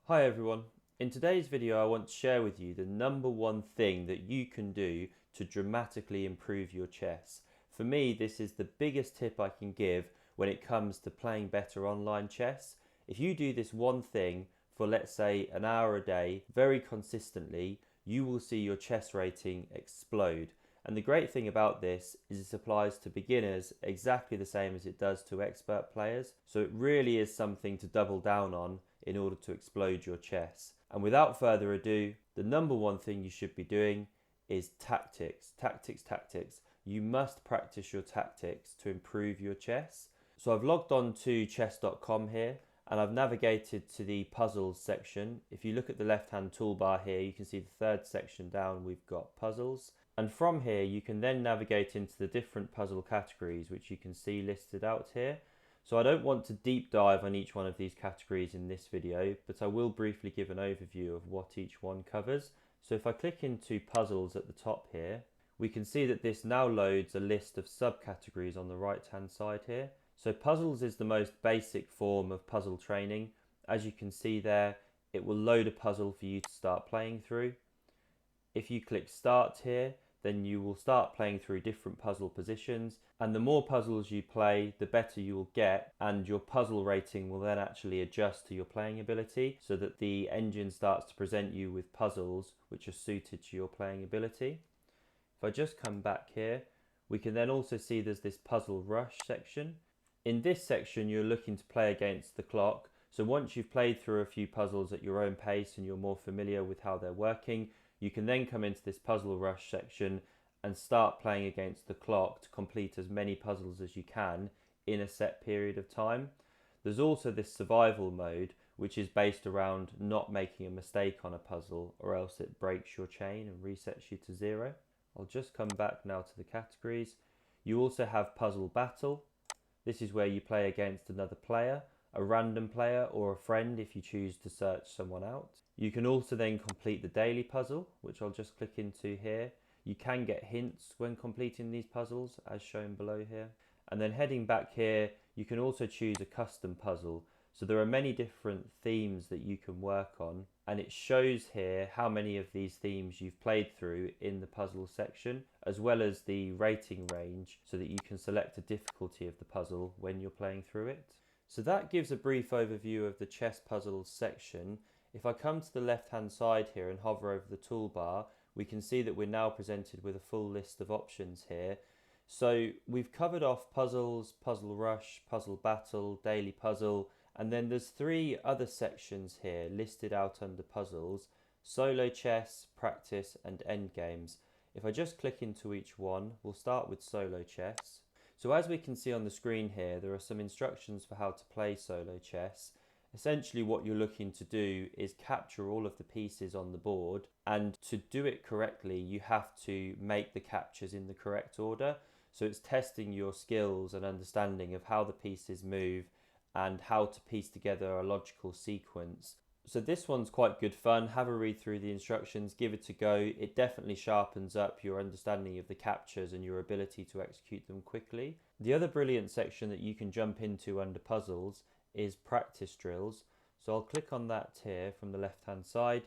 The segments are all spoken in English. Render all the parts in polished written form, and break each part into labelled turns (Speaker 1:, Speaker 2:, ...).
Speaker 1: Hi everyone. In today's video I want to share with you the number one thing that you can do to dramatically improve your chess. For me, this is the biggest tip I can give when it comes to playing better online chess. If you do this one thing for, let's say, an hour a day, very consistently, you will see your chess rating explode. And the great thing about this is it applies to beginners exactly the same as it does to expert players. So it really is something to double down on in order to explode your chess. And without further ado, the number one thing you should be doing is tactics. Tactics. You must practice your tactics to improve your chess. So I've logged on to chess.com here and I've navigated to the puzzles section. If you look at the left hand toolbar here, you can see the third section down, we've got puzzles. And from here, you can then navigate into the different puzzle categories, which you can see listed out here. So I don't want to deep dive on each one of these categories in this video, but I will briefly give an overview of what each one covers. So if I click into puzzles at the top here, we can see that this now loads a list of subcategories on the right hand side here. So puzzles is the most basic form of puzzle training. As you can see there, it will load a puzzle for you to start playing through. If you click start here, then you will start playing through different puzzle positions, and the more puzzles you play, the better you will get, and your puzzle rating will then actually adjust to your playing ability so that the engine starts to present you with puzzles which are suited to your playing ability. If I just come back here, we can then also see there's this puzzle rush section. In this section, you're looking to play against the clock. So once you've played through a few puzzles at your own pace and you're more familiar with how they're working, you can then come into this puzzle rush section and start playing against the clock to complete as many puzzles as you can in a set period of time. There's also this survival mode, which is based around not making a mistake on a puzzle or else it breaks your chain and resets you to 0. I'll just come back now to the categories. You also have puzzle battle. This is where you play against another player, a random player or a friend if you choose to search someone out. You can also then complete the daily puzzle, which I'll just click into here. You can get hints when completing these puzzles as shown below here. And then heading back here, you can also choose a custom puzzle. So there are many different themes that you can work on, and it shows here how many of these themes you've played through in the puzzle section, as well as the rating range so that you can select a difficulty of the puzzle when you're playing through it. So that gives a brief overview of the chess puzzles section. If I come to the left hand side here and hover over the toolbar, we can see that we're now presented with a full list of options here. So we've covered off puzzles, puzzle rush, puzzle battle, daily puzzle, and then there's 3 other sections here listed out under puzzles: solo chess, practice and endgames. If I just click into each one, we'll start with solo chess. So as we can see on the screen here, there are some instructions for how to play solo chess. Essentially what you're looking to do is capture all of the pieces on the board, and to do it correctly you have to make the captures in the correct order. So it's testing your skills and understanding of how the pieces move and how to piece together a logical sequence. So this one's quite good fun. Have a read through the instructions, give it a go. It definitely sharpens up your understanding of the captures and your ability to execute them quickly. The other brilliant section that you can jump into under puzzles is practice drills. So I'll click on that here from the left hand side,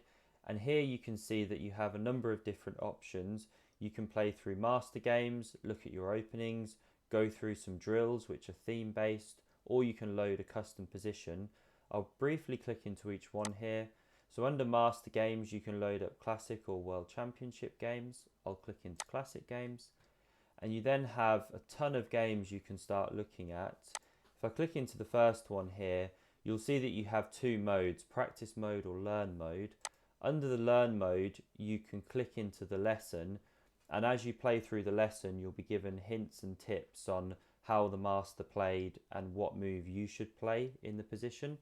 Speaker 1: and here you can see that you have a number of different options. You can play through master games, look at your openings, go through some drills which are theme based, or you can load a custom position. I'll briefly click into each one here. So under master games you can load up classic or world championship games. I'll click into classic games, and you then have a ton of games you can start looking at. If I click into the first one here, you'll see that you have 2 modes, practice mode or learn mode. Under the learn mode, you can click into the lesson, and as you play through the lesson, you'll be given hints and tips on how the master played and what move you should play in the position.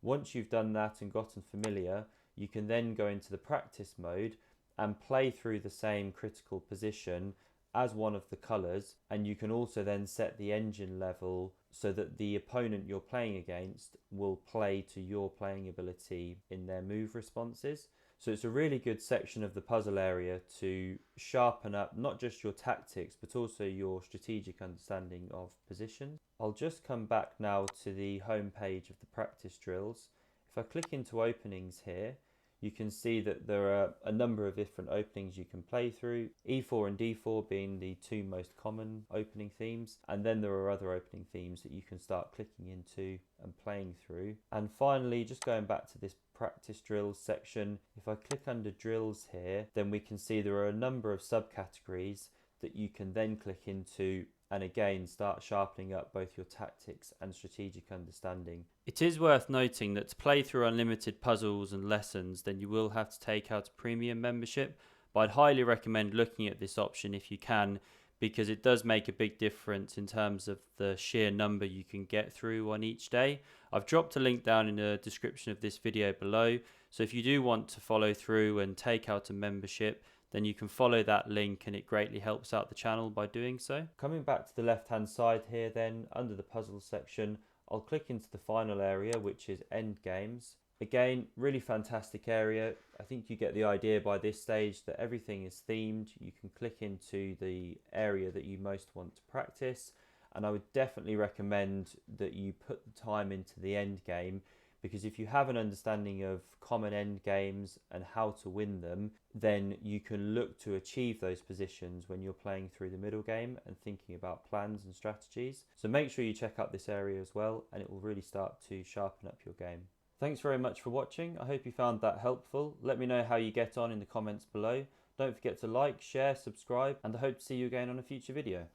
Speaker 1: Once you've done that and gotten familiar, you can then go into the practice mode and play through the same critical position as one of the colours, and you can also then set the engine level so that the opponent you're playing against will play to your playing ability in their move responses. So it's a really good section of the puzzle area to sharpen up not just your tactics but also your strategic understanding of positions. I'll just come back now to the home page of the practice drills. If I click into openings here, you can see that there are a number of different openings you can play through, E4 and D4 being the two most common opening themes, and then there are other opening themes that you can start clicking into and playing through. And finally, just going back to this practice drills section, if I click under drills here, then we can see there are a number of subcategories that you can then click into and again start sharpening up both your tactics and strategic understanding. It is worth noting that to play through unlimited puzzles and lessons, then you will have to take out a premium membership, but I'd highly recommend looking at this option if you can, because it does make a big difference in terms of the sheer number you can get through on each day. I've dropped a link down in the description of this video below, so if you do want to follow through and take out a membership, then you can follow that link and it greatly helps out the channel by doing so. Coming back to the left hand side here then, under the puzzles section, I'll click into the final area, which is end games. Again, really fantastic area. I think you get the idea by this stage that everything is themed. You can click into the area that you most want to practice, and I would definitely recommend that you put the time into the end game, because if you have an understanding of common end games and how to win them, then you can look to achieve those positions when you're playing through the middle game and thinking about plans and strategies. So make sure you check out this area as well, and it will really start to sharpen up your game. Thanks very much for watching. I hope you found that helpful. Let me know how you get on in the comments below. Don't forget to like, share, subscribe, and I hope to see you again on a future video.